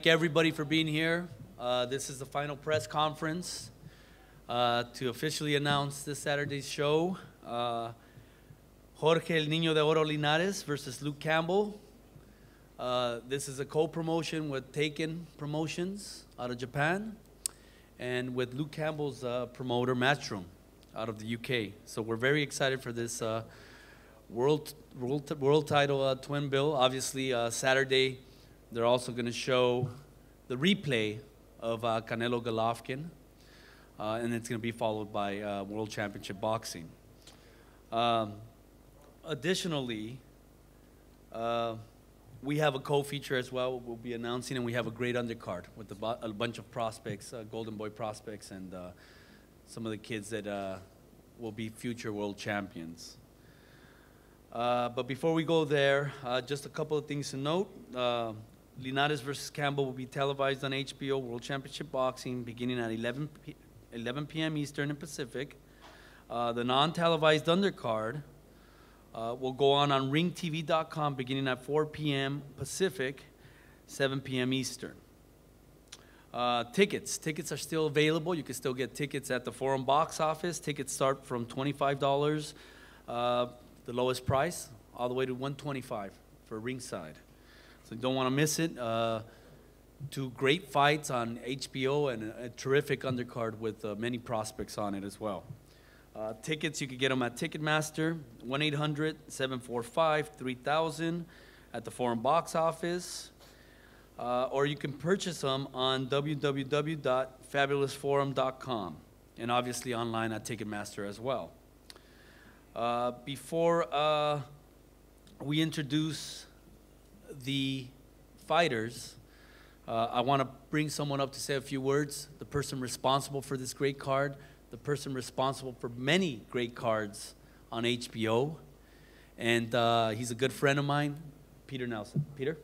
everybody for being here. This is the final press conference to officially announce this Saturday's show. Jorge El Niño de Oro Linares versus Luke Campbell. This is a co-promotion with Taken Promotions out of Japan and with Luke Campbell's promoter, Matchroom, out of the UK. So we're very excited for this world title twin bill. Obviously, Saturday, they're also going to show the replay of Canelo Golovkin, and it's going to be followed by World Championship Boxing. Additionally, we have a co-feature as well we'll be announcing, and we have a great undercard with a bunch of prospects, Golden Boy prospects, and some of the kids that will be future world champions. But before we go there, just a couple of things to note. Linares versus Campbell will be televised on HBO World Championship Boxing beginning at 11 p.m. Eastern and Pacific. The non-televised undercard will go on ringtv.com beginning at 4 p.m. Pacific, 7 p.m. Eastern. Tickets are still available. You can still get tickets at the Forum box office. Tickets start from $25, the lowest price, all the way to $125 for ringside. So you don't want to miss it. Two great fights on HBO and a terrific undercard with many prospects on it as well. Tickets, you can get them at Ticketmaster, 1-800-745-3000 at the Forum box office. Or you can purchase them on www.fabulousforum.com and obviously online at Ticketmaster as well. Before we introduce the fighters, I want to bring someone up to say a few words. The person responsible for this great card, the person responsible for many great cards on HBO, and he's a good friend of mine, Peter Nelson. Peter?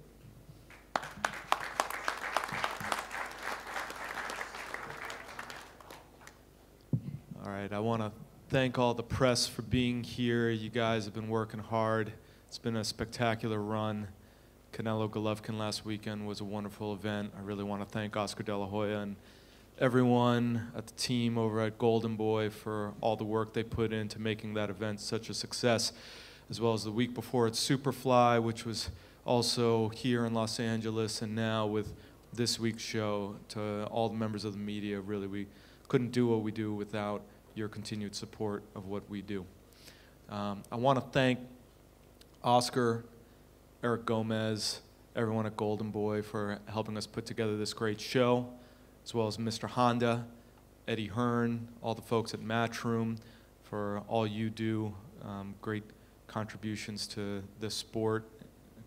All right, I want to thank all the press for being here. You guys have been working hard. It's been a spectacular run. Canelo Golovkin last weekend was a wonderful event. I really want to thank Oscar De La Hoya and everyone at the team over at Golden Boy for all the work they put into making that event such a success, as well as the week before at Superfly, which was also here in Los Angeles, and now with this week's show. To all the members of the media, really, we couldn't do what we do without your continued support of what we do. I want to thank Oscar, Eric Gomez, everyone at Golden Boy for helping us put together this great show, as well as Mr. Honda, Eddie Hearn, all the folks at Matchroom for all you do. Great contributions to this sport,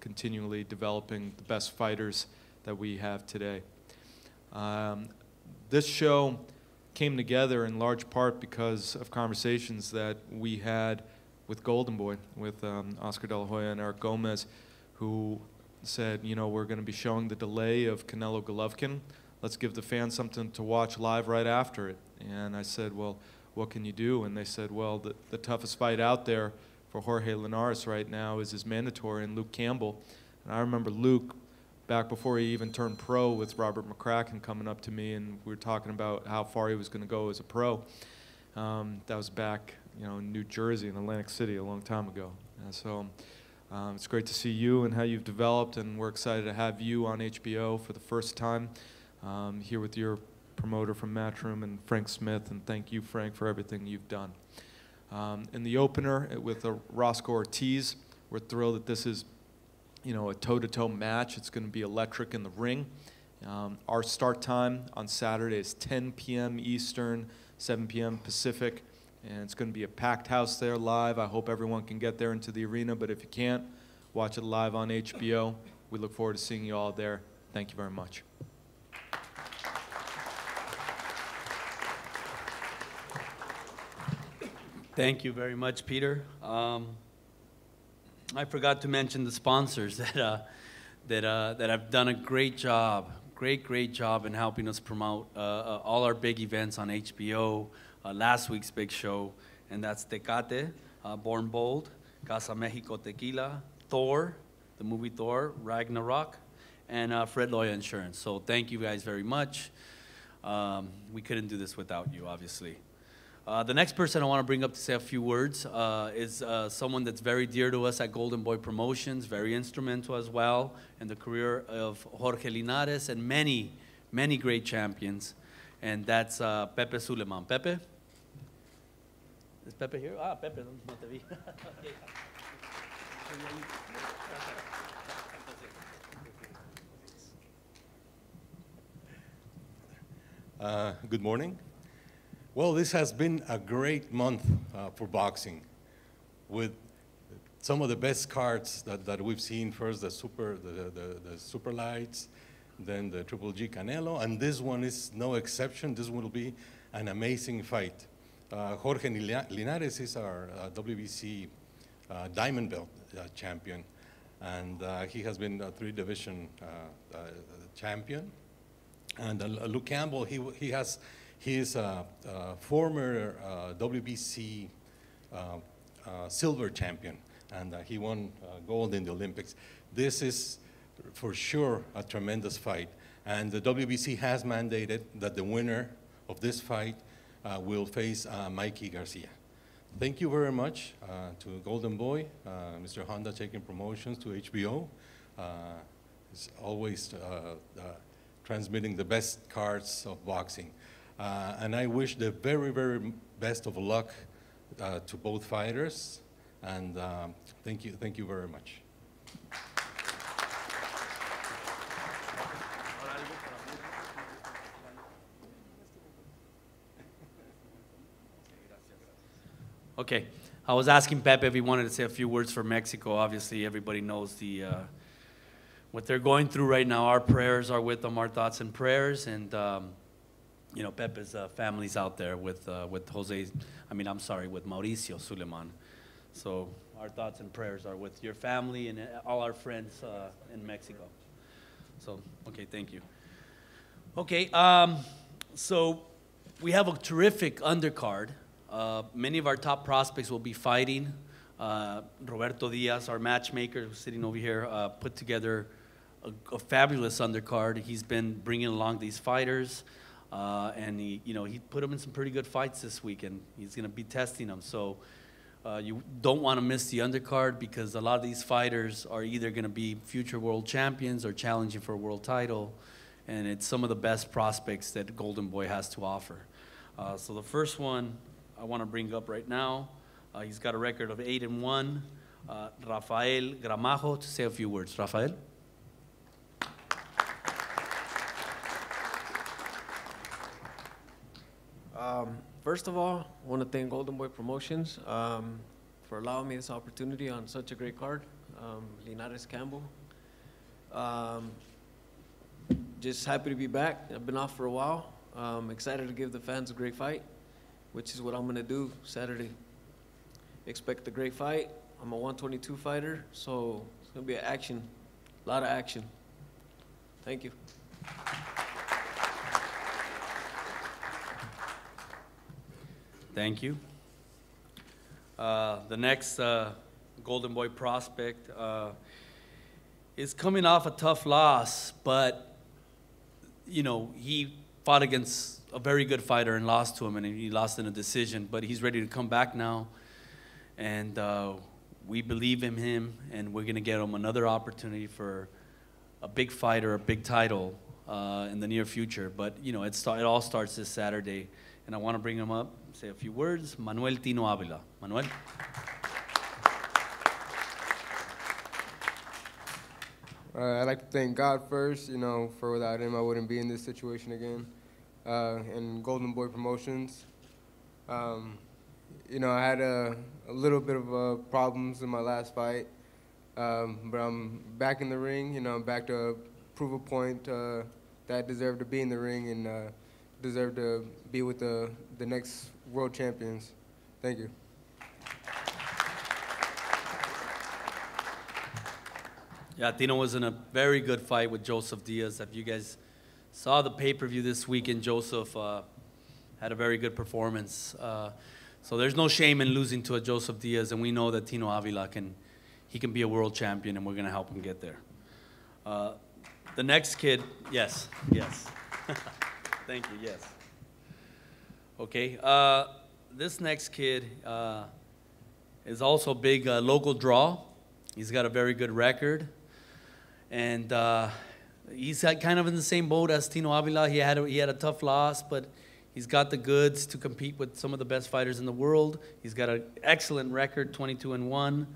continually developing the best fighters that we have today. This show came together in large part because of conversations that we had with Golden Boy, with Oscar De La Hoya and Eric Gomez, who said, you know, we're going to be showing the delay of Canelo Golovkin. Let's give the fans something to watch live right after it. And I said, well, what can you do? And they said, well, the toughest fight out there for Jorge Linares right now is his mandatory and Luke Campbell. And I remember Luke, back before he even turned pro, with Robert McCracken coming up to me, and we were talking about how far he was going to go as a pro. That was back, you know, in New Jersey, in Atlantic City, a long time ago. And so it's great to see you and how you've developed, and we're excited to have you on HBO for the first time, here with your promoter from Matchroom and Frank Smith, and thank you, Frank, for everything you've done. In the opener with Roscoe Ortiz, we're thrilled that this is, you know, a toe-to-toe match. It's going to be electric in the ring. Our start time on Saturday is 10 p.m. Eastern, 7 p.m. Pacific, and it's going to be a packed house there live. I hope everyone can get there into the arena, but if you can't, watch it live on HBO. We look forward to seeing you all there. Thank you very much. Thank you very much, Peter. I forgot to mention the sponsors that have done a great job, great job in helping us promote all our big events on HBO. Last week's big show, and that's Tecate, Born Bold, Casa Mexico Tequila, Thor, the movie Thor, Ragnarok, and Fred Loya Insurance. So thank you guys very much. We couldn't do this without you, obviously. The next person I want to bring up to say a few words is someone that's very dear to us at Golden Boy Promotions, very instrumental as well in the career of Jorge Linares and many, many great champions, and that's Pepe Suleiman. Pepe? Is Pepe here? Ah, Pepe, no te vi. Good morning. Well, this has been a great month for boxing, with some of the best cards that we've seen. First, the super lights, then the Triple G Canelo, and this one is no exception. This will be an amazing fight. Jorge Linares is our WBC Diamond Belt champion, and he has been a 3-division champion. And Luke Campbell, he is a former WBC silver champion, and he won gold in the Olympics. This is for sure a tremendous fight, and the WBC has mandated that the winner of this fight will face Mikey Garcia. Thank you very much to Golden Boy, Mr. Honda Taking Promotions, to HBO. It's always transmitting the best cards of boxing. And I wish the very, very best of luck to both fighters. And thank you very much. Okay, I was asking Pepe if he wanted to say a few words for Mexico. Obviously, everybody knows what they're going through right now. Our prayers are with them, our thoughts and prayers, and you know, Pepe's family's out there with Mauricio Suleiman. So our thoughts and prayers are with your family and all our friends in Mexico. So, okay, thank you. Okay, so we have a terrific undercard. Many of our top prospects will be fighting. Roberto Diaz, our matchmaker, who's sitting over here, put together a fabulous undercard. He's been bringing along these fighters, and he put them in some pretty good fights this weekend. He's going to be testing them. So you don't want to miss the undercard, because a lot of these fighters are either going to be future world champions or challenging for a world title, and it's some of the best prospects that Golden Boy has to offer. So the first one I want to bring up right now, he's got a record of 8-1. Rafael Gramajo, to say a few words. Rafael? First of all, I want to thank Golden Boy Promotions for allowing me this opportunity on such a great card. Linares Campbell. Just happy to be back. I've been off for a while. Excited to give the fans a great fight, which is what I'm going to do Saturday. Expect a great fight. I'm a 122 fighter, so it's going to be action, a lot of action. Thank you. Thank you. The next Golden Boy prospect is coming off a tough loss, but you know, he fought against a very good fighter and lost to him, and he lost in a decision, but he's ready to come back now, and we believe in him, and we're gonna get him another opportunity for a big fight or a big title in the near future. But you know, it all starts this Saturday, and I want to bring him up, say a few words. Manuel Tino Avila. Manuel. I'd like to thank God first, you know, for without him I wouldn't be in this situation again. And Golden Boy Promotions. You know, I had a little bit of problems in my last fight, but I'm back in the ring. You know, I'm back to prove a point that I deserve to be in the ring and deserve to be with the next world champions. Thank you. Yeah, Tino was in a very good fight with Joseph Diaz. If you guys saw the pay-per-view this weekend, Joseph had a very good performance. So there's no shame in losing to a Joseph Diaz, and we know that Tino Avila can be a world champion, and we're going to help him get there. The next kid, yes, yes. Thank you, yes. Okay, this next kid is also a big local draw. He's got a very good record. And he's kind of in the same boat as Tino Avila. He had a tough loss, but he's got the goods to compete with some of the best fighters in the world. He's got an excellent record, 22-1.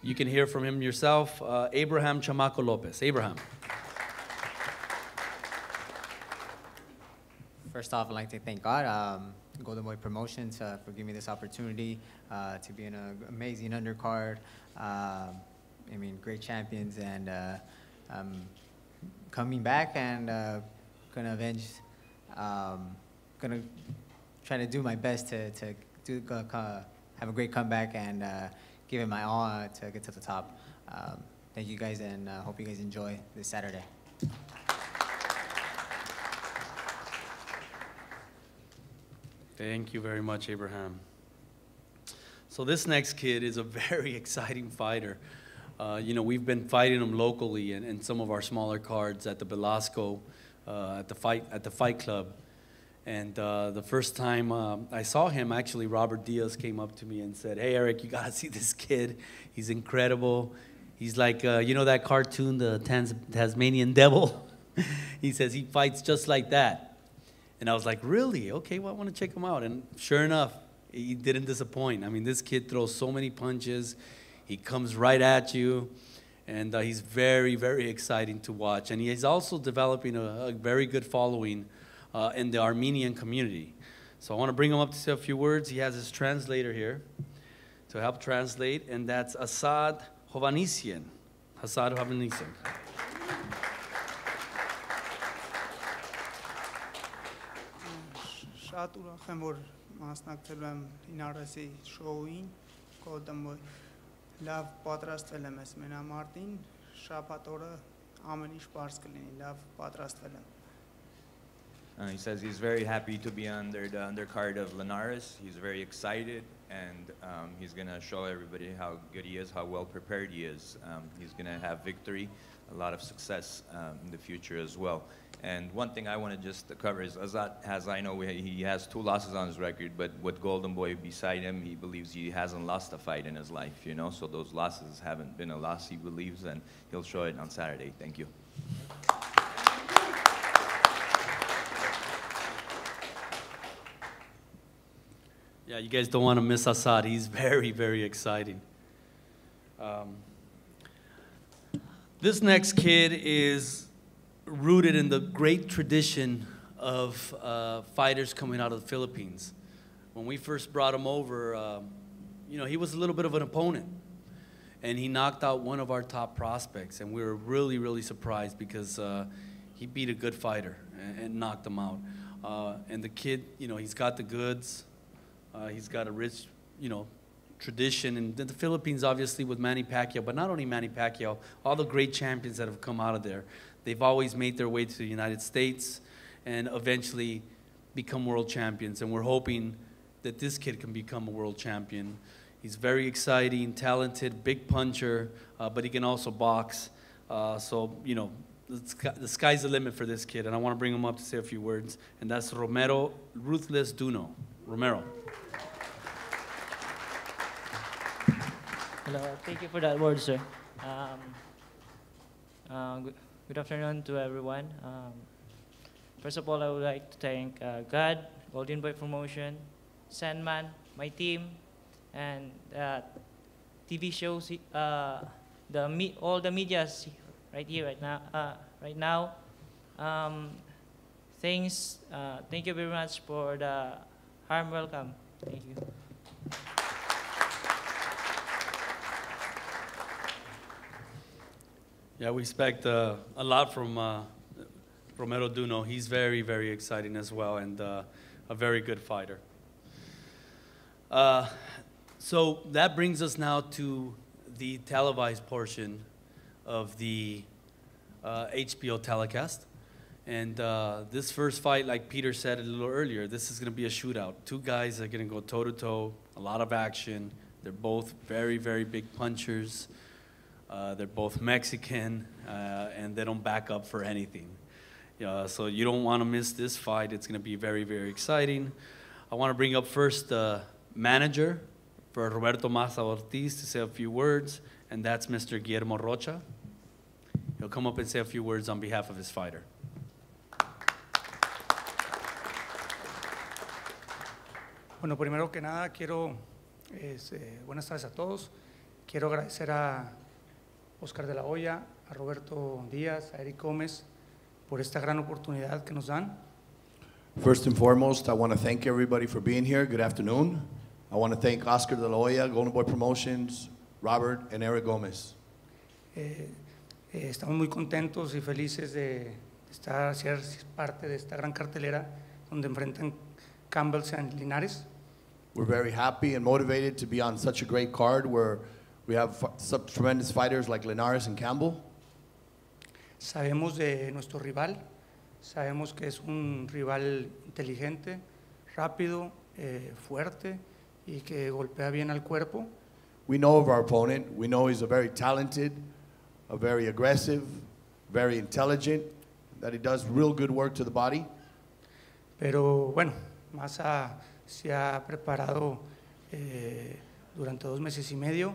You can hear from him yourself. Abraham Chamaco Lopez. Abraham. First off, I'd like to thank God, Golden Boy Promotions, for giving me this opportunity to be in an amazing undercard. I mean, great champions, and I'm coming back and gonna avenge. Gonna try to do my best to have a great comeback and give it my all to get to the top. Thank you guys, and hope you guys enjoy this Saturday. Thank you very much, Abraham. So this next kid is a very exciting fighter. You know, we've been fighting him locally in some of our smaller cards at the Belasco, at the Fight Club. And the first time I saw him, actually, Robert Diaz came up to me and said, "Hey, Eric, you gotta see this kid. He's incredible. He's like, you know that cartoon, the Tasmanian Devil?" He says he fights just like that. And I was like, really? Okay, well, I want to check him out. And sure enough, he didn't disappoint. I mean, this kid throws so many punches. He comes right at you. And he's very, very exciting to watch. And he's also developing a very good following in the Armenian community. So I want to bring him up to say a few words. He has his translator here to help translate. And that's Asad Hovanesian. Asad Hovanesian. Շատ ուրախ եմ, որ մասնակցելու եմ Ինարեսի շոուին, Golden Boy։ Լավ պատրաստվել եմ ես մենամարտին, շաբաթ օրը ամեն ինչ բարձ կլինի, լավ պատրաստվել եմ։ He says he's very happy to be under the undercard of Linares. He's very excited, and he's going to show everybody how good he is, how well prepared he is. He's going to have victory, a lot of success in the future as well. And one thing I want to just cover is Azat has, I know he has 2 losses on his record, but with Golden Boy beside him, he believes he hasn't lost a fight in his life, you know? So those losses haven't been a loss, he believes, and he'll show it on Saturday. Thank you. Yeah, you guys don't want to miss Asad. He's very, very exciting. This next kid is rooted in the great tradition of fighters coming out of the Philippines. When we first brought him over, you know, he was a little bit of an opponent. And he knocked out one of our top prospects. And we were really, really surprised because he beat a good fighter and knocked him out. And the kid, you know, he's got the goods. He's got a rich, you know, tradition in the Philippines, obviously, with Manny Pacquiao. But not only Manny Pacquiao, all the great champions that have come out of there. They've always made their way to the United States and eventually become world champions. And we're hoping that this kid can become a world champion. He's very exciting, talented, big puncher, but he can also box. So, you know, the sky's the limit for this kid. And I want to bring him up to say a few words. And that's Romero Ruthless Duno. Romero. Hello, thank you for that word, sir. Good afternoon to everyone. First of all, I would like to thank God, Golden Boy Promotion, Sandman, my team, and TV shows, all the medias right here, right now. Thank you very much for the warm welcome. Thank you. Yeah, we expect a lot from Romero Duno. He's very, very exciting as well, and a very good fighter. So that brings us now to the televised portion of the HBO telecast. And this first fight, like Peter said a little earlier, this is going to be a shootout. 2 guys are going to go toe-to-toe, a lot of action. They're both very, very big punchers. They're both Mexican, and they don't back up for anything. So you don't want to miss this fight. It's going to be very, very exciting. I want to bring up first the manager for Roberto Maza Ortiz to say a few words, and that's Mr. Guillermo Rocha. He'll come up and say a few words on behalf of his fighter. Bueno, primero que nada quiero, buenas tardes a todos. Quiero agradecer a Oscar de la Hoya, a Roberto Díaz, a Eric Gómez por esta gran oportunidad que nos dan. First and foremost, I want to thank everybody for being here. Good afternoon. I want to thank Oscar de la Hoya, Golden Boy Promotions, Robert, and Eric Gómez. Estamos muy contentos y felices de ser parte de esta gran cartelera donde enfrentan Campbells and Linares. We're very happy and motivated to be on such a great card where we have such tremendous fighters like Linares and Campbell. Sabemos de nuestro rival, sabemos que es un rival inteligente, rápido, fuerte y que golpea bien al cuerpo. We know of our opponent. We know he's a very talented, a very aggressive, very intelligent, that he does real good work to the body. Pero bueno, Maza se ha preparado durante 2 meses y medio,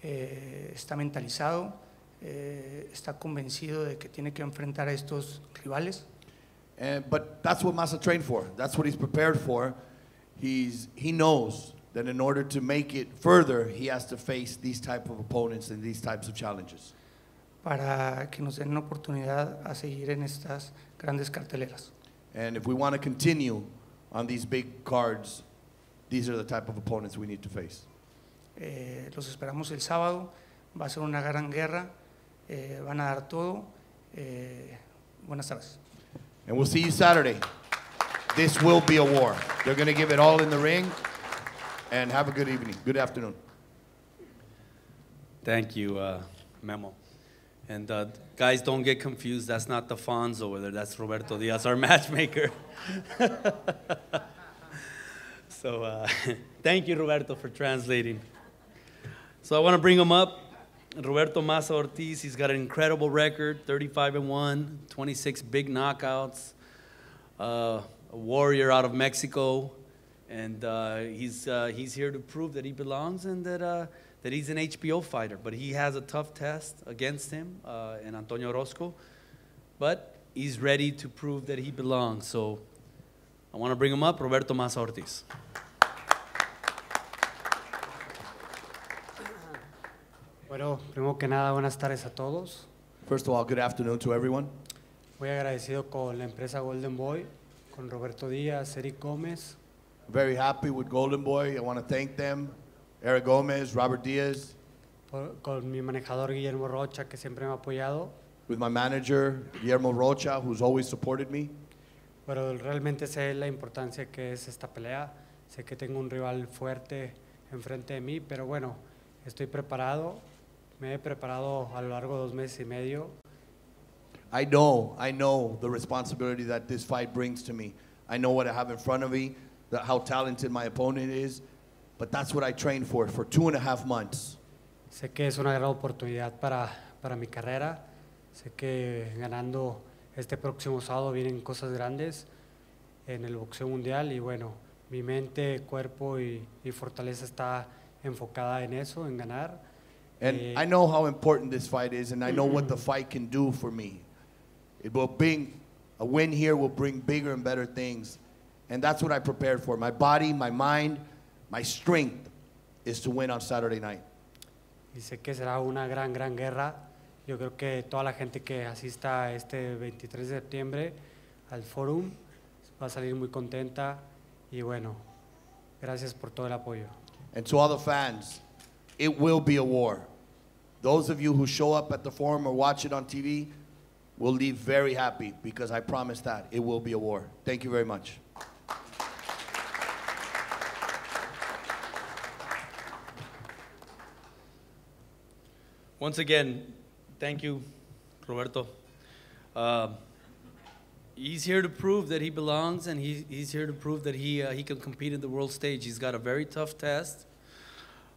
está mentalizado, está convencido de que tiene que enfrentar a estos rivales. But that's what Maza trained for. That's what he's prepared for. He knows that in order to make it further, he has to face these type of opponents and these types of challenges. Para que nos den una oportunidad a seguir en estas grandes carteleras. And if we want to continue on these big cards, these are the type of opponents we need to face. Los esperamos el sábado, va a ser una gran guerra, van a dar todo. Buenas tardes. And we'll see you Saturday. This will be a war. They're going to give it all in the ring. And have a good evening. Good afternoon. Thank you, Memo. And guys, don't get confused. That's not the Fonz over there. That's Roberto Diaz, our matchmaker. So thank you, Roberto, for translating. So I want to bring him up. Roberto Maza Ortiz, he's got an incredible record, 35-1, 26 big knockouts, a warrior out of Mexico. And he's here to prove that he belongs and that he's an HBO fighter. But he has a tough test against him in Antonio Orozco. But he's ready to prove that he belongs. So I want to bring him up, Roberto Maza Ortiz. Bueno, primero que nada, buenas tardes a todos. First of all, good afternoon to everyone. Muy agradecido con la empresa Golden Boy, con Roberto Díaz, Eric Gómez. Very happy with Golden Boy. I want to thank them. Eric Gómez, Robert Diaz. Con mi manejador Guillermo Rocha, que siempre me ha apoyado. With my manager, Guillermo Rocha, who's always supported me. Pero realmente sé la importancia que es esta pelea. Sé que tengo un rival fuerte enfrente de mí, pero bueno, estoy preparado. Me he preparado a lo largo de 2 meses y medio. I know the responsibility that this fight brings to me. I know what I have in front of me, how talented my opponent is, but that's what I trained for 2.5 months. Sé que es una gran oportunidad para mi carrera. Sé que ganando este próximo sábado vienen cosas grandes en el boxeo mundial y bueno, mi mente, cuerpo y fortaleza está enfocada en eso, en ganar. And I know how important this fight is, and I know what the fight can do for me. It will bring, a win here will bring bigger and better things. And that's what I prepared for. My body, my mind, my strength is to win on Saturday night. Y sé que será una gran guerra. Yo creo que toda la gente que asista este 23 de septiembre al Forum va a salir muy contenta. Y bueno, gracias por todo el apoyo. And to all the fans, it will be a war. Those of you who show up at the Forum or watch it on TV will leave very happy because I promise that it will be a war. Thank you very much. Once again, thank you, Roberto. He's here to prove that he belongs, and he's here to prove that he can compete in the world stage. He's got a very tough test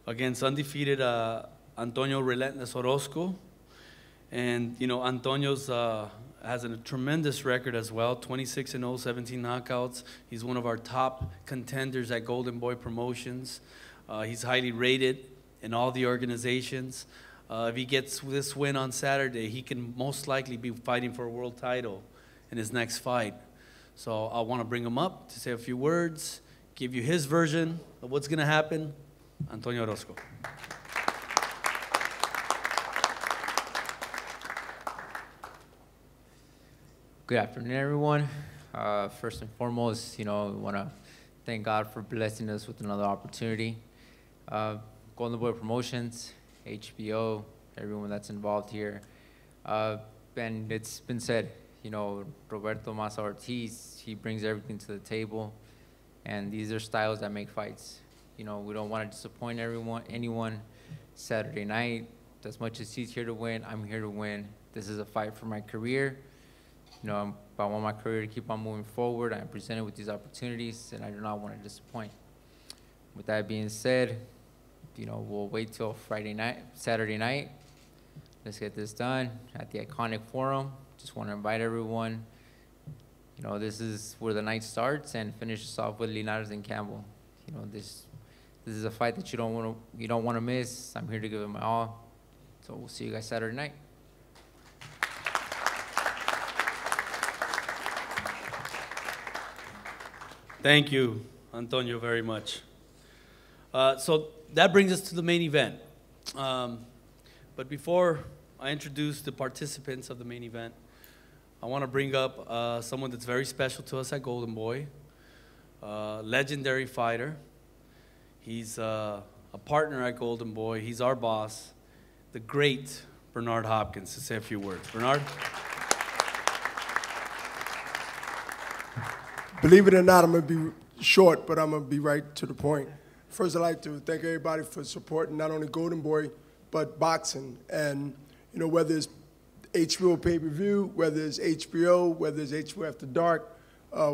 against undefeated Antonio Relentless Orozco. And, you know, Antonio's has a tremendous record as well, 26-0, 17 knockouts. He's one of our top contenders at Golden Boy Promotions. He's highly rated in all the organizations. If he gets this win on Saturday, he can most likely be fighting for a world title in his next fight. So I want to bring him up to say a few words, give you his version of what's going to happen. Antonio Orozco. Good afternoon, everyone. First and foremost, you know, we want to thank God for blessing us with another opportunity. Golden Boy Promotions, HBO, everyone that's involved here. And it's been said, you know, Roberto Massa Ortiz, he brings everything to the table. And these are styles that make fights. You know, we don't want to disappoint anyone. Saturday night, as much as he's here to win, I'm here to win. This is a fight for my career. You know, I want my career to keep on moving forward. I'm presented with these opportunities, and I do not want to disappoint. With that being said, you know, we'll wait till Saturday night. Let's get this done at the iconic forum. Just want to invite everyone. You know, this is where the night starts and finishes off with Linares and Campbell. You know, this is a fight that you don't want to miss. I'm here to give it my all. So we'll see you guys Saturday night. Thank you, Antonio, very much. So that brings us to the main event. But before I introduce the participants of the main event, I want to bring up someone that's very special to us at Golden Boy, legendary fighter. He's a partner at Golden Boy. He's our boss, the great Bernard Hopkins, to say a few words. Bernard? Believe it or not, I'm going to be short, but I'm going to be right to the point. First, I'd like to thank everybody for supporting not only Golden Boy, but boxing. And, you know, whether it's HBO pay-per-view, whether it's HBO, whether it's HBO After Dark,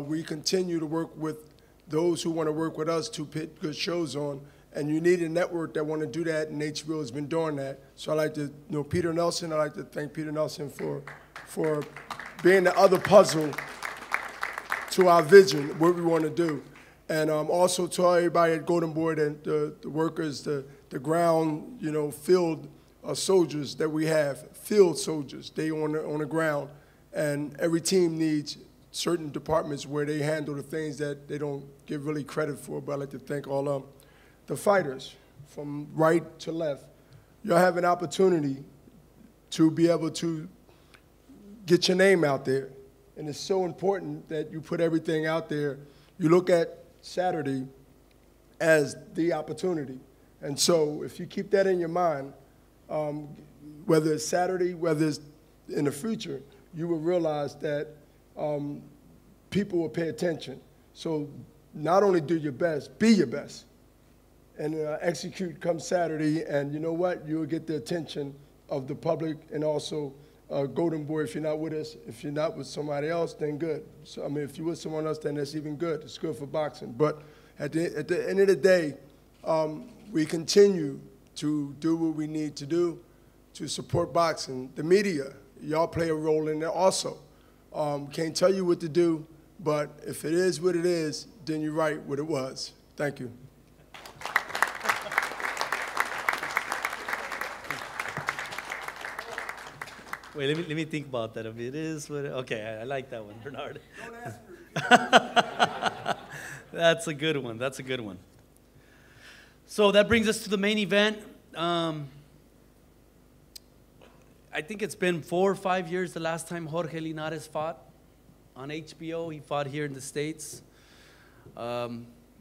we continue to work with those who want to work with us to put good shows on. And you need a network that want to do that, and HBO has been doing that. So I'd like to, you know, Peter Nelson, I'd like to thank Peter Nelson for being the other puzzle to our vision, what we want to do. And also to everybody at Golden Boy, the workers, the ground, you know, field soldiers that we have, field soldiers, they on the ground. And every team needs certain departments where they handle the things that they don't give really credit for, but I'd like to thank all of them. The fighters, from right to left, y'all have an opportunity to be able to get your name out there. And it's so important that you put everything out there. You look at Saturday as the opportunity. And so if you keep that in your mind, whether it's Saturday, whether it's in the future, you will realize that people will pay attention. So not only do your best, be your best. And execute come Saturday, and you know what? You'll get the attention of the public and also Golden Boy, if you're not with us. If you're not with somebody else, then good. So, I mean, if you're with someone else, then that's even good. It's good for boxing. But at the end of the day, we continue to do what we need to do to support boxing. The media, y'all play a role in there also. Can't tell you what to do, but if it is what it is, then you write what it was. Thank you. Wait, let me think about that. If it is what okay, I like that one, Bernard. Don't ask me. That's a good one. That's a good one. So that brings us to the main event. I think it's been 4 or 5 years the last time Jorge Linares fought on HBO. He fought here in the States.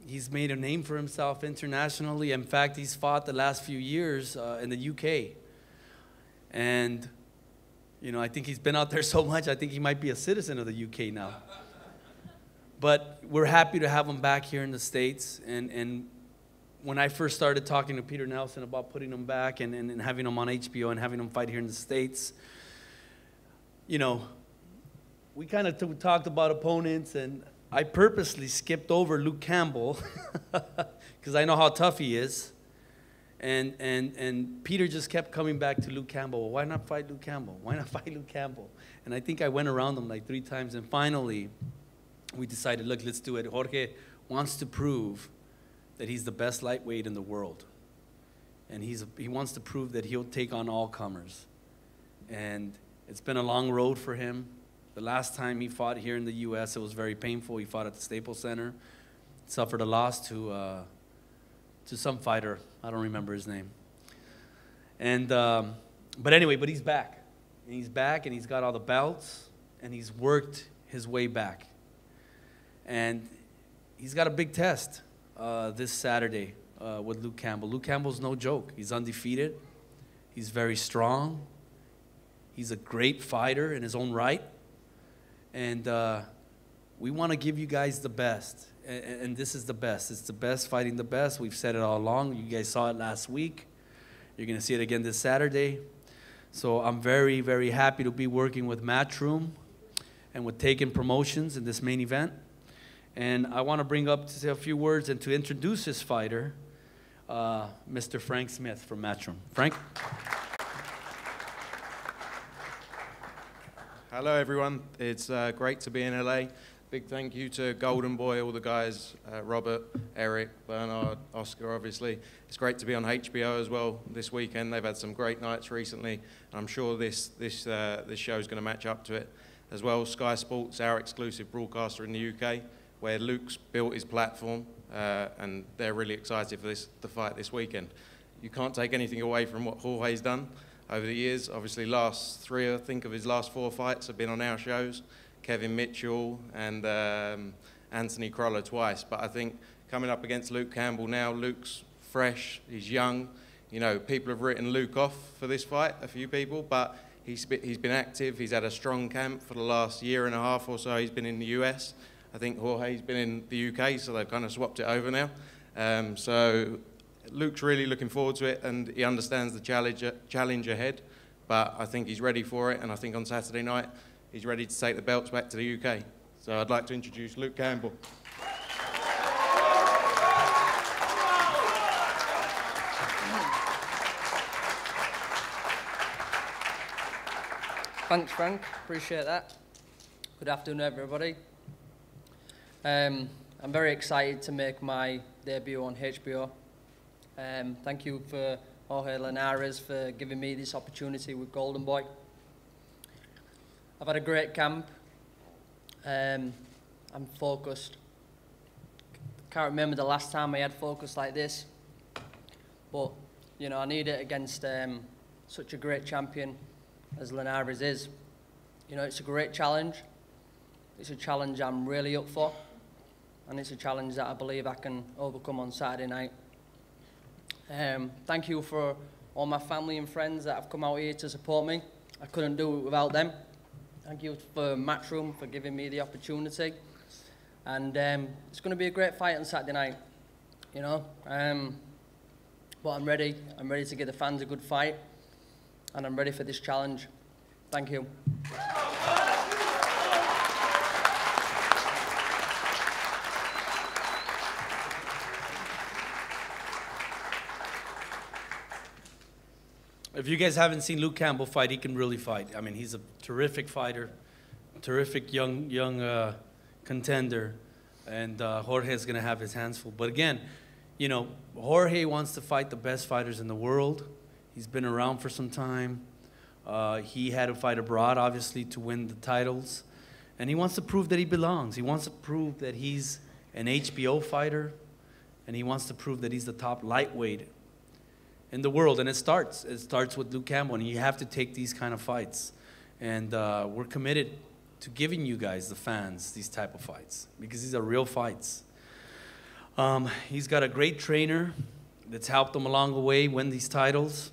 He's made a name for himself internationally. In fact, he's fought the last few years in the UK. And you know, I think he's been out there so much, I think he might be a citizen of the UK now. But we're happy to have him back here in the States. And when I first started talking to Peter Nelson about putting him back and having him on HBO and having him fight here in the States, you know, we kind of talked about opponents, and I purposely skipped over Luke Campbell because I know how tough he is. And Peter just kept coming back to Luke Campbell. Well, why not fight Luke Campbell? Why not fight Luke Campbell? And I think I went around him like 3 times. And finally, we decided, look, let's do it. Jorge wants to prove that he's the best lightweight in the world. And he wants to prove that he'll take on all comers. And it's been a long road for him. The last time he fought here in the U.S., it was very painful. He fought at the Staples Center, suffered a loss to some fighter. I don't remember his name. And but anyway, but he's back. And he's back, and he's got all the belts, and he's worked his way back. And he's got a big test this Saturday with Luke Campbell. Luke Campbell's no joke. He's undefeated. He's very strong. He's a great fighter in his own right. And we want to give you guys the best. And this is the best. It's the best fighting the best. We've said it all along. You guys saw it last week. You're going to see it again this Saturday. So I'm very, very happy to be working with Matchroom and with Taken Promotions in this main event. And I want to bring up to say a few words and to introduce this fighter, Mr. Frank Smith from Matchroom. Frank? Hello, everyone. It's great to be in LA. Big thank you to Golden Boy, all the guys, Robert, Eric, Bernard, Oscar, obviously. It's great to be on HBO as well this weekend. They've had some great nights recently. I'm sure this show is going to match up to it as well. Sky Sports, our exclusive broadcaster in the UK, where Luke's built his platform, and they're really excited for the fight this weekend. You can't take anything away from what Jorge's done over the years. Obviously, last 3, I think, of his last 4 fights have been on our shows. Kevin Mitchell and Anthony Crolla twice. But I think coming up against Luke Campbell now, Luke's fresh, he's young. You know, people have written Luke off for this fight, a few people, but he's been active. He's had a strong camp for the last 1.5 years or so. He's been in the US. I think Jorge's been in the UK, so they've kind of swapped it over now. So Luke's really looking forward to it, and he understands the challenge ahead. But I think he's ready for it, and I think on Saturday night, he's ready to take the belts back to the UK. So I'd like to introduce Luke Campbell. Thanks, Frank. Appreciate that. Good afternoon, everybody. I'm very excited to make my debut on HBO. Thank you for Jorge Linares for giving me this opportunity with Golden Boy. I've had a great camp. I'm focused. Can't remember the last time I had focus like this, but you know, I need it against such a great champion as Linares is. You know, it's a great challenge. It's a challenge I'm really up for, and it's a challenge that I believe I can overcome on Saturday night. Thank you for all my family and friends that have come out here to support me. I couldn't do it without them. Thank you for Matchroom for giving me the opportunity. And it's going to be a great fight on Saturday night, you know. But I'm ready. I'm ready to give the fans a good fight. And I'm ready for this challenge. Thank you. If you guys haven't seen Luke Campbell fight, he can really fight. I mean, he's a terrific fighter, terrific young contender, and Jorge is going to have his hands full. But again, you know, Jorge wants to fight the best fighters in the world. He's been around for some time. He had to fight abroad, obviously, to win the titles. And he wants to prove that he belongs. He wants to prove that he's an HBO fighter, and he wants to prove that he's the top lightweight in the world. And it starts with Luke Campbell, and you have to take these kind of fights. And we're committed to giving you guys, the fans, these type of fights, because these are real fights. He's got a great trainer that's helped him along the way win these titles.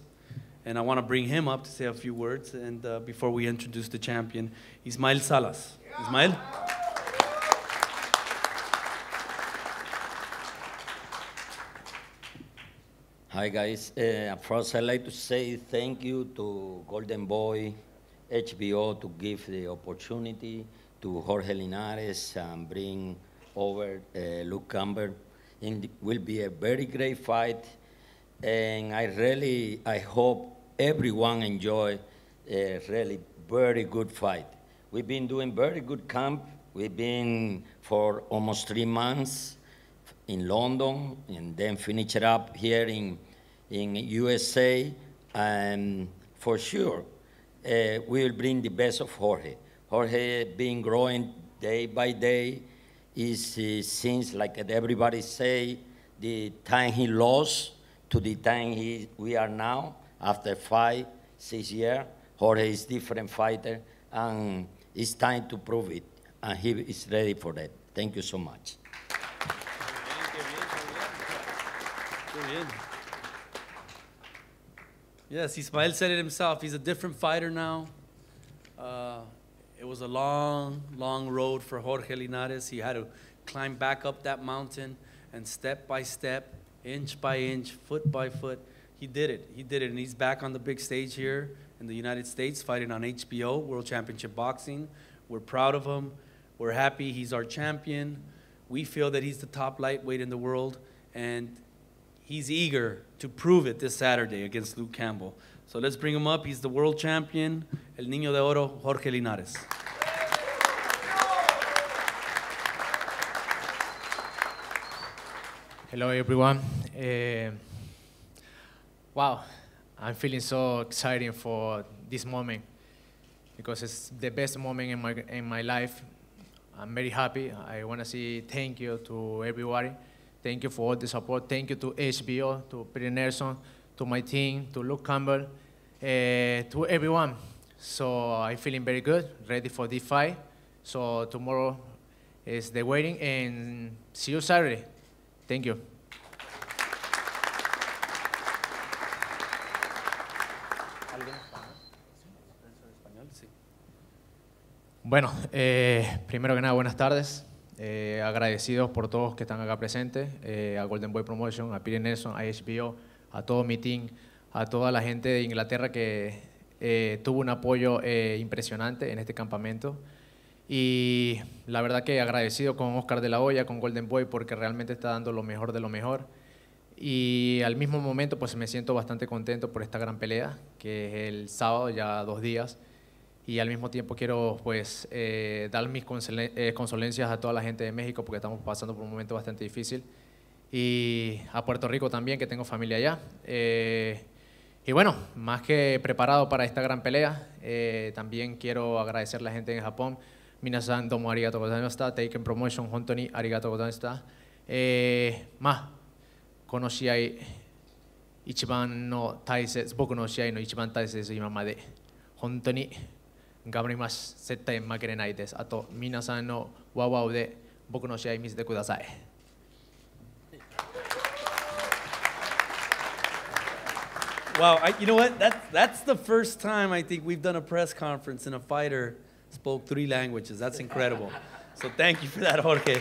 And I want to bring him up to say a few words, and before we introduce the champion, Ismael Salas. Ismael? Hi guys, first I'd like to say thank you to Golden Boy, HBO, to give the opportunity to Jorge Linares and bring over Luke Campbell. It will be a very great fight. and I hope everyone enjoy a really very good fight. We've been doing very good camp. We've been for almost 3 months in London, and then finish it up here in USA, and for sure, we will bring the best of Jorge. Jorge been growing day by day. Since, like everybody say, the time he lost to the time we are now, after 5, 6 years, Jorge is different fighter, and it's time to prove it, and he is ready for that. Thank you so much. Yes, Ismael said it himself. He's a different fighter now. It was a long, long road for Jorge Linares. He had to climb back up that mountain, and step by step, inch by inch, foot by foot, he did it. He did it, and he's back on the big stage here in the United States, fighting on HBO, World Championship Boxing. We're proud of him. We're happy he's our champion. We feel that he's the top lightweight in the world, and he's eager to prove it this Saturday against Luke Campbell. So let's bring him up. He's the world champion, El Niño de Oro, Jorge Linares. Hello, everyone. Wow, I'm feeling so excited for this moment because it's the best moment in my life. I'm very happy. I want to say thank you to everybody. Thank you for all the support. Thank you to HBO, to Peter Nelson, to my team, to Luke Campbell, to everyone. So I'm feeling very good, ready for this fight. So tomorrow is the waiting, and see you Saturday. Thank you. Bueno, primero que nada, buenas tardes. Agradecidos por todos que están acá presentes, a Golden Boy Promotion, a Peter Nelson, a HBO, a todo mi team, a toda la gente de Inglaterra que tuvo un apoyo impresionante en este campamento. Y la verdad que agradecido con Oscar de la Hoya, con Golden Boy, porque realmente está dando lo mejor de lo mejor. Y al mismo momento pues me siento bastante contento por esta gran pelea, que es el sábado, ya 2 días. Y al mismo tiempo quiero pues dar mis condolencias a toda la gente de México, porque estamos pasando por un momento bastante difícil. Y a Puerto Rico también, que tengo familia allá. Y bueno, más que preparado para esta gran pelea, también quiero agradecer a la gente en Japón. Minasan domo arigatou gozaimashita. Taken Promotion, hontoni arigatou gozaimashita. Kono ichiban no taisetsu, boku no shiai no ichiban taisetsu imamade. Hontoni gambarimasu. Zettai makerenai desu. Ato, minasan no wawao de boku no shiai misete kudasai. Wow, you know what? That's the first time I think we've done a press conference and a fighter spoke 3 languages. That's incredible. So thank you for that, Jorge.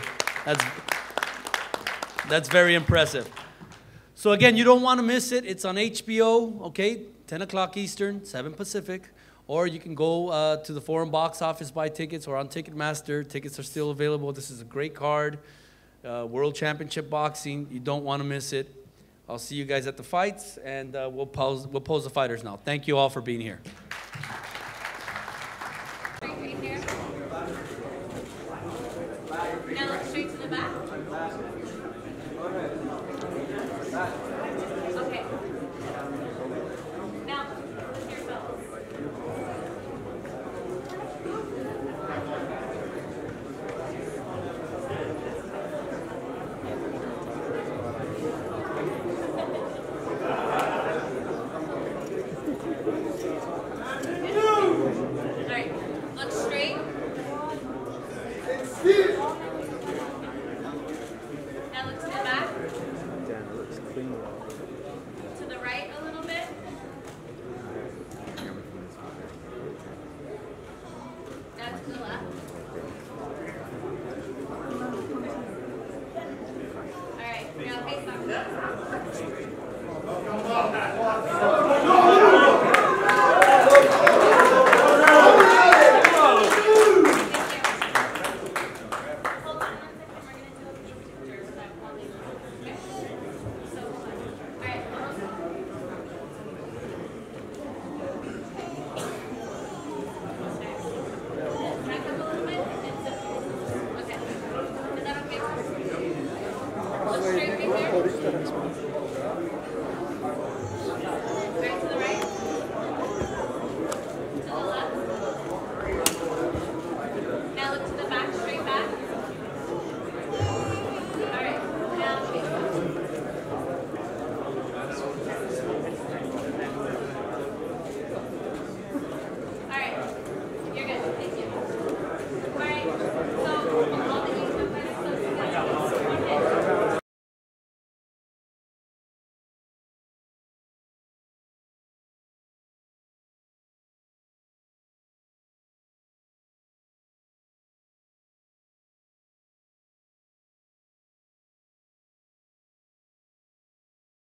That's very impressive. So again, you don't want to miss it. It's on HBO, okay? 10 o'clock Eastern, 7 Pacific. Or you can go to the foreign box office, buy tickets, or on Ticketmaster. Tickets are still available. This is a great card. World Championship Boxing. You don't want to miss it. I'll see you guys at the fights, and we'll pose the fighters now. Thank you all for being here. Now look straight to the back. Okay. Now, here, fellas. All right, look straight. Now look to the back. To the right a little bit. Now to the left. All right, now face back.